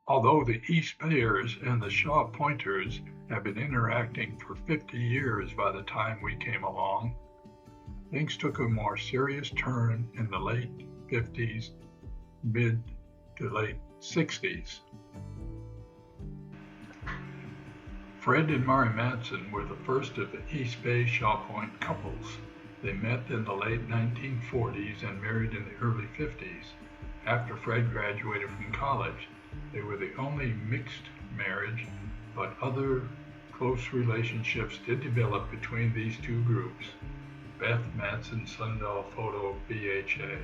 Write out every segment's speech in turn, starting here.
Although the East Bayers and the Shaw Pointers had been interacting for 50 years by the time we came along, things took a more serious turn in the late 50s, mid to late 60s. Fred and Mary Madsen were the first of the East Bay Shaw Point couples. They met in the late 1940s and married in the early 50s. After Fred graduated from college, they were the only mixed marriage, but other close relationships did develop between these two groups. Beth Madsen Sundahl Photo BHA.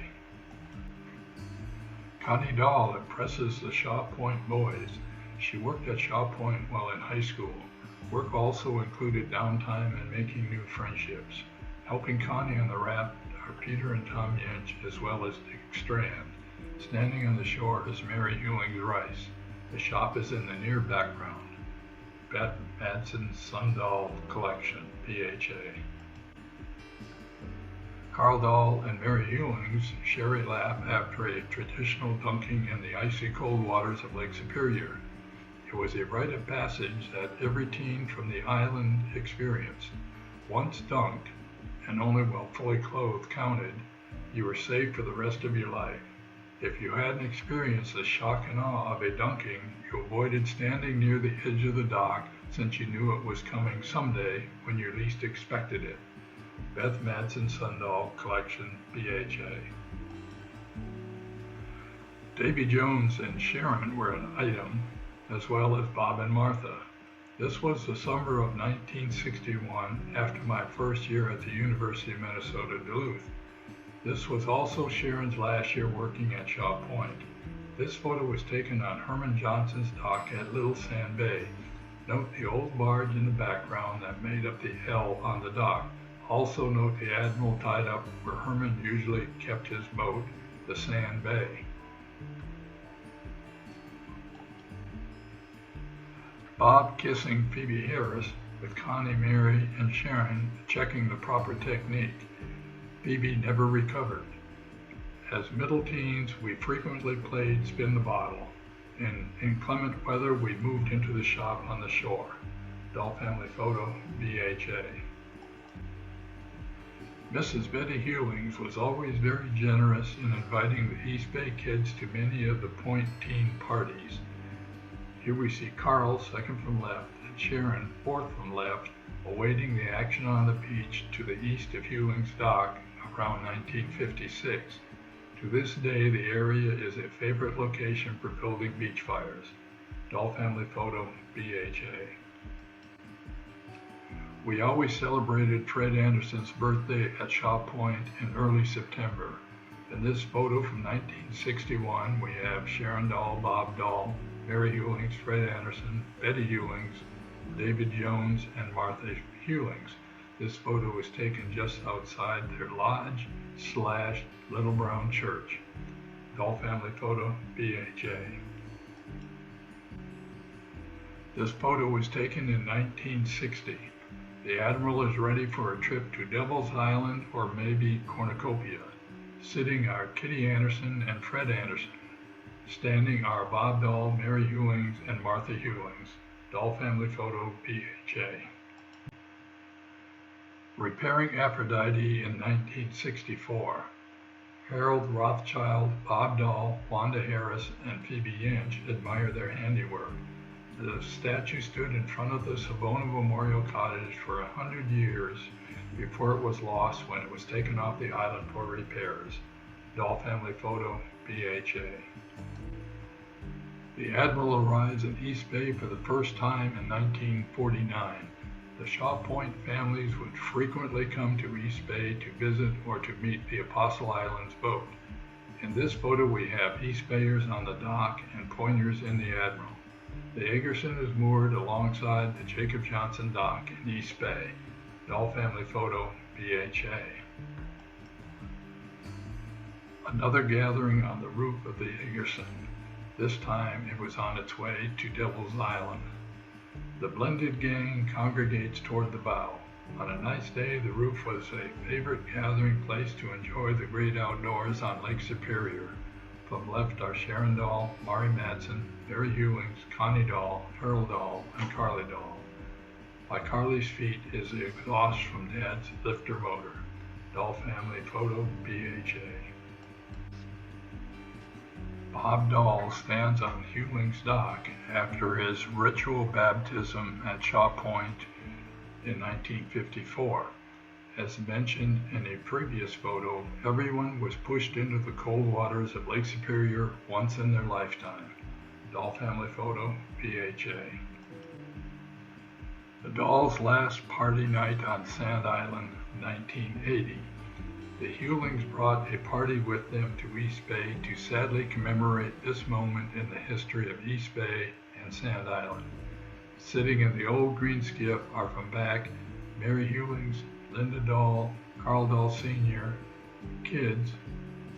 Connie Dahl impresses the Shaw Point boys. She worked at Shaw Point while in high school. Work also included downtime and making new friendships. Helping Connie on the raft are Peter and Tom Yench as well as Dick Strand. Standing on the shore is Mary Hewlings Rice. The shop is in the near background. Beth Madsen Sundahl Collection, BHA. Carl Dahl and Mary Hewlings share a laugh after a traditional dunking in the icy cold waters of Lake Superior. It was a rite of passage that every teen from the island experienced. Once dunked, and only while fully clothed counted, you were safe for the rest of your life. If you hadn't experienced the shock and awe of a dunking, you avoided standing near the edge of the dock since you knew it was coming someday when you least expected it. Beth Madsen Sundahl Collection, BHA. Davy Jones and Sharon were an item, as well as Bob and Martha. This was the summer of 1961, after my first year at the University of Minnesota Duluth. This was also Sharon's last year working at Shaw Point. This photo was taken on Herman Johnson's dock at Little Sand Bay. Note the old barge in the background that made up the L on the dock. Also note the Admiral tied up where Herman usually kept his boat, the Sand Bay. Bob kissing Phoebe Harris with Connie, Mary, and Sharon checking the proper technique. Phoebe never recovered. As middle teens, we frequently played spin the bottle. In inclement weather, we moved into the shop on the shore. Dahl Family Photo, BHA. Mrs. Betty Hewlings was always very generous in inviting the East Bay kids to many of the Point teen parties. Here we see Carl, second from left, and Sharon, fourth from left, awaiting the action on the beach to the east of Hewlings Dock around 1956. To this day, the area is a favorite location for building beach fires. Dahl Family Photo, BHA. We always celebrated Fred Anderson's birthday at Shaw Point in early September. In this photo from 1961, we have Sharon Dahl, Bob Dahl, Mary Hewlings, Fred Anderson, Betty Hewlings, David Jones, and Martha Hewlings. This photo was taken just outside their lodge/Little Brown Church. Dahl Family Photo, BHA. This photo was taken in 1960. The Admiral is ready for a trip to Devil's Island or maybe Cornucopia. Sitting are Kitty Anderson and Fred Anderson. Standing are Bob Dahl, Mary Hewlings, and Martha Hewlings. Dahl Family Photo, BHA. Repairing Aphrodite in 1964. Harold Rothschild, Bob Dahl, Wanda Harris, and Phoebe Yench admire their handiwork. The statue stood in front of the Savona Memorial Cottage for 100 years before it was lost when it was taken off the island for repairs. Dahl Family Photo, BHA. The Admiral arrives in East Bay for the first time in 1949. The Shaw Point families would frequently come to East Bay to visit or to meet the Apostle Islands boat. In this photo we have East Bayers on the dock and Pointers in the Admiral. The Eggerson is moored alongside the Jacob Johnson dock in East Bay. Dahl Family Photo, BHA. Another gathering on the roof of the Eggerson. This time it was on its way to Devil's Island. The blended gang congregates toward the bow. On a nice day, the roof was a favorite gathering place to enjoy the great outdoors on Lake Superior. From left are Sharon Dahl, Mari Madsen, Mary Hewings, Connie Dahl, Earl Dahl, and Carly Dahl. By Carly's feet is the exhaust from Dad's lifter motor. Dahl family photo, BHA. Bob Dahl stands on Hewlings Dock after his ritual baptism at Shaw Point in 1954. As mentioned in a previous photo, everyone was pushed into the cold waters of Lake Superior once in their lifetime. Dahl family photo, BHA. The Dahls' last party night on Sand Island, 1980. The Hewlings brought a party with them to East Bay to sadly commemorate this moment in the history of East Bay and Sand Island. Sitting in the old green skiff are from back Mary Hewlings, Linda Dahl, Carl Dahl Sr., kids,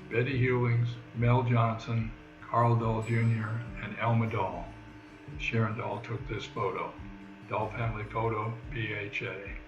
Betty Hewlings, Mel Johnson, Carl Dahl Jr., and Elma Dahl. Sharon Dahl took this photo. Dahl family photo, BHA.